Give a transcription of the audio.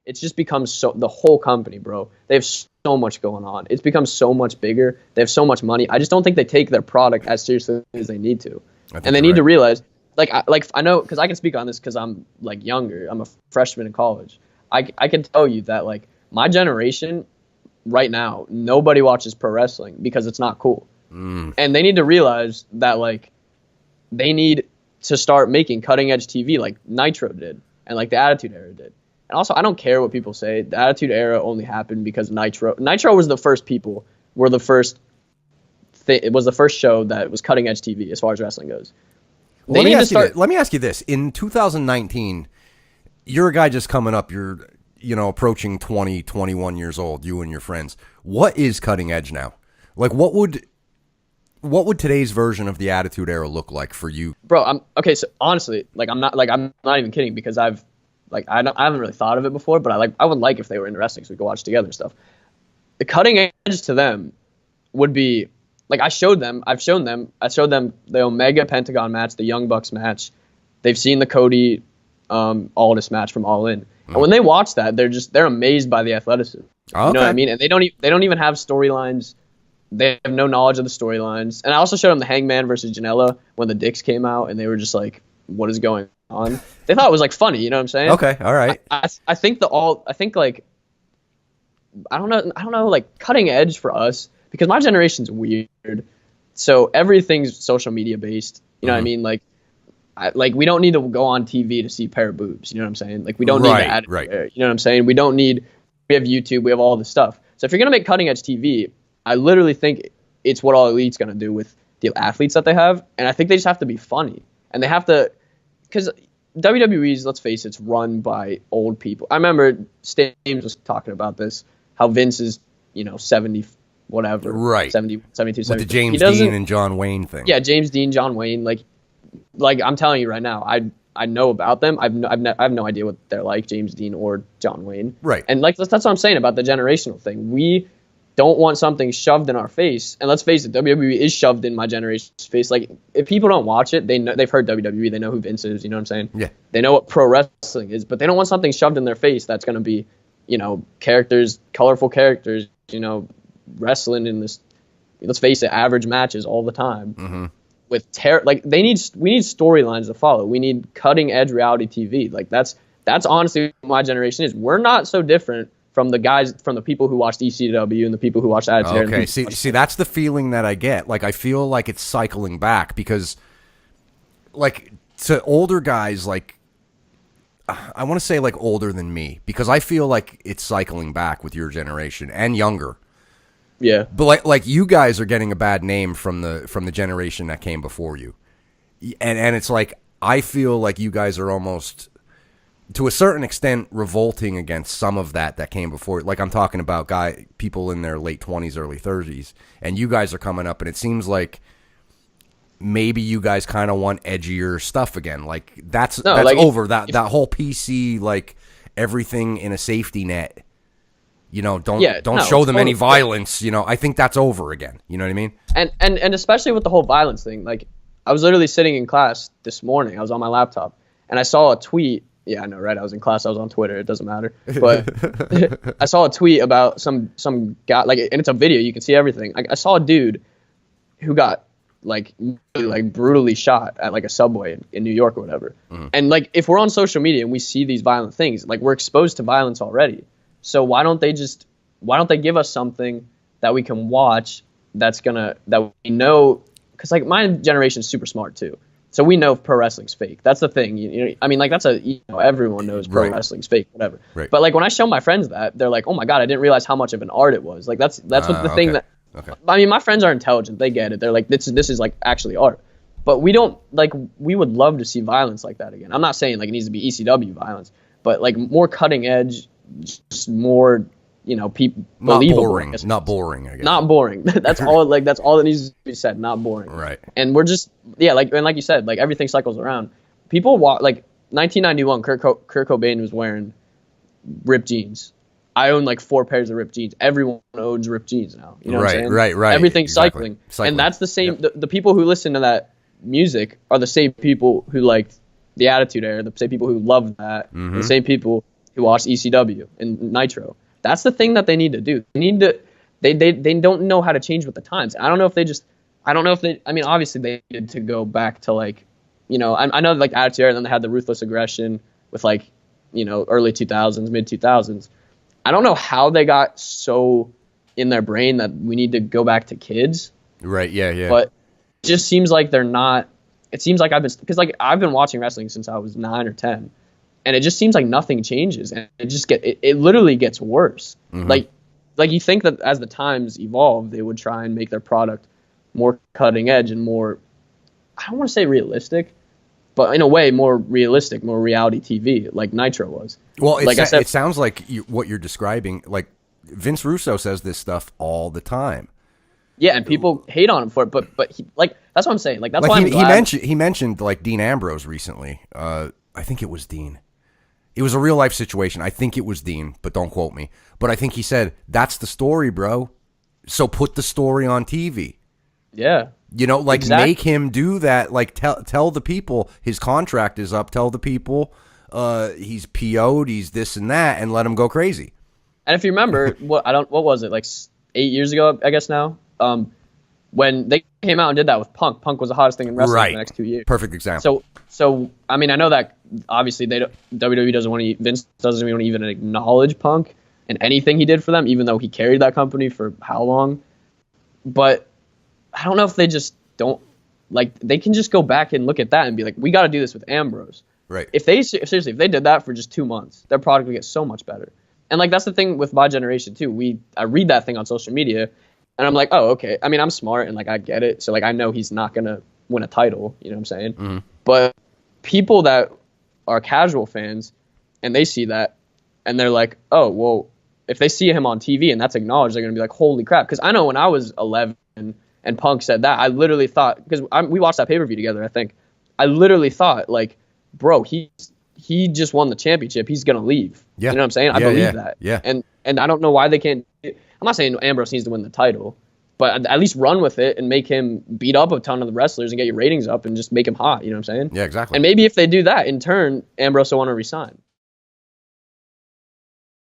it's just become the whole company, bro. They have so much going on. It's become so much bigger. They have so much money. I just don't think they take their product as seriously as they need to. And they need to realize, I know, because I can speak on this because I'm like younger. I'm a freshman in college. I can tell you that like my generation right now, nobody watches pro wrestling because it's not cool. And they need to realize that like they need to start making cutting edge TV like Nitro did and like the Attitude Era did. And also, I don't care what people say. The Attitude Era only happened because Nitro was the first people, it was the first show that was cutting edge TV as far as wrestling goes. Let me ask you this. In 2019, you're a guy just coming up. You're, approaching 20, 21 years old, you and your friends. What is cutting edge now? Like, what would today's version of the Attitude Era look like for you? Bro, so honestly, like I'm not even kidding because I haven't really thought of it before, but I would like if they were into wrestling so we could watch together and stuff. The cutting edge to them would be like I've shown them the Omega Pentagon match, the Young Bucks match. They've seen the Cody Aldis match from All In. And when they watch that, they're amazed by the athleticism. You know what I mean? And they don't even have storylines. They have no knowledge of the storylines. And I also showed them the Hangman versus Janela when the Dicks came out, and they were just like, "What is going on?" They thought it was like funny. You know what I'm saying? Okay, all right. I think I don't know, like cutting edge for us because my generation's weird. So everything's social media based. You know what I mean? Like we don't need to go on TV to see a pair of boobs. You know what I'm saying? Like we don't need to add it there. You know what I'm saying? We have YouTube. We have all this stuff. So if you're going to make cutting edge TV, I literally think it's what All Elite's going to do with the athletes that they have. And I think they just have to be funny. And they have to, because WWE's, let's face it, it's run by old people. I remember James was talking about this, how Vince is, 70, whatever. Right. 70, 72, 73. With the James Dean and John Wayne thing. Yeah, James Dean, John Wayne. Like I'm telling you right now, I know about them. I have no idea what they're like, James Dean or John Wayne. Right. And like that's what I'm saying about the generational thing. We don't want something shoved in our face. And let's face it, WWE is shoved in my generation's face. Like if people don't watch it, they've heard WWE, they know who Vince is, you know what I'm saying? Yeah. They know what pro wrestling is, but they don't want something shoved in their face that's going to be, characters, colorful characters, wrestling in this, let's face it, average matches all the time. Mm-hmm. With we need storylines to follow. We need cutting edge reality TV. Like that's honestly what my generation is. We're not so different from the people who watched ECW and the people who watched Attitude. Okay, see, that's the feeling that I get. Like I feel like it's cycling back because, like, to older guys, like I want to say like older than me because I feel like it's cycling back with your generation and younger. Yeah, but like you guys are getting a bad name from the generation that came before you, and it's like I feel like you guys are almost, to a certain extent, revolting against some of that came before. Like I'm talking about people in their late 20s, early 30s, and you guys are coming up, and it seems like maybe you guys kind of want edgier stuff again. Like that's over. That whole PC, like everything in a safety net. Don't show them any violence. I think that's over again. You know what I mean? And especially with the whole violence thing. Like I was literally sitting in class this morning. I was on my laptop and I saw a tweet. Yeah, I know, right? I was in class. I was on Twitter. It doesn't matter. But I saw a tweet about some guy, and it's a video. You can see everything. I saw a dude who got brutally shot at a subway in New York or whatever. Mm-hmm. And if we're on social media and we see these violent things, we're exposed to violence already. So why don't they give us something that we can watch that we know, because my generation's super smart too. So we know pro wrestling's fake. That's the thing. Everyone knows pro wrestling's fake, whatever. Right. But when I show my friends that, they're like, "Oh my god, I didn't realize how much of an art it was." That's what the thing that. Okay. I mean, my friends are intelligent. They get it. They're like, this is actually art. But we don't we would love to see violence like that again. I'm not saying it needs to be ECW violence, but more cutting edge, just more people believable. Not boring. I guess. Not boring. That's all. That's all that needs to be said. Not boring. Right. And we're just like you said, everything cycles around. People 1991. Kurt Cobain was wearing ripped jeans. I own 4 pairs of ripped jeans. Everyone owns ripped jeans now. You know what I'm saying? Right. Exactly. Everything's cycling. And that's the same. Yep. The people who listen to that music are the same people who liked the Attitude Era, the same people who loved that, the same people who watched ECW and Nitro. That's the thing that they need to do. They need to. They don't know how to change with the times. I don't know if they just. I don't know if they. I mean, obviously they needed to go back to like, I know like Attitude Era, and then they had the Ruthless Aggression with like, early 2000s, mid 2000s. I don't know how they got so in their brain that we need to go back to kids. Right. Yeah. Yeah. But it just seems like they're not. It seems like I've been watching wrestling since I was 9 or 10, and it just seems like nothing changes, and it literally gets worse. Mm-hmm. Like you think that as the times evolve, they would try and make their product more cutting edge and more, I don't want to say realistic, but in a way more realistic, more reality TV, like Nitro was. Well, it sounds like what you're describing, like Vince Russo says this stuff all the time. Yeah, and people hate on him for it, but he, like, that's what I'm saying. Like, that's like why I'm glad. He mentioned like Dean Ambrose recently. I think it was Dean. It was a real life situation. I think it was Dean, but don't quote me. But I think he said, "That's the story, bro. So put the story on TV." Yeah. Like exactly. Make him do that. Like tell the people his contract is up. Tell the people he's PO'd, he's this and that, and let him go crazy. And if you remember, what was it, like 8 years ago, I guess now, when they came out and did that with Punk. Punk was the hottest thing in wrestling for the next 2 years. Perfect example. So I mean, I know that obviously WWE doesn't want to, Vince doesn't want to even acknowledge Punk and anything he did for them, even though he carried that company for how long. But I don't know if they just don't, like, they can just go back and look at that and be like, we got to do this with Ambrose. Right. If they did that for just 2 months, their product would get so much better. And like, that's the thing with my generation too. I read that thing on social media and I'm like, oh, okay. I mean, I'm smart and like, I get it. So like, I know he's not going to win a title, you know what I'm saying? Mm-hmm. But people that are casual fans and they see that and they're like, oh, well, if they see him on TV and that's acknowledged, they're going to be like, holy crap. Cause I know when I was 11 and Punk said that, I literally thought, because we watched that pay-per-view together, I think, I literally thought, like, bro, he just won the championship. He's going to leave. Yeah. You know what I'm saying? I believe that. Yeah. And I don't know why they can't. I'm not saying Ambrose needs to win the title, but at least run with it and make him beat up a ton of the wrestlers and get your ratings up and just make him hot. You know what I'm saying? Yeah, exactly. And maybe if they do that, in turn, Ambrose will want to resign.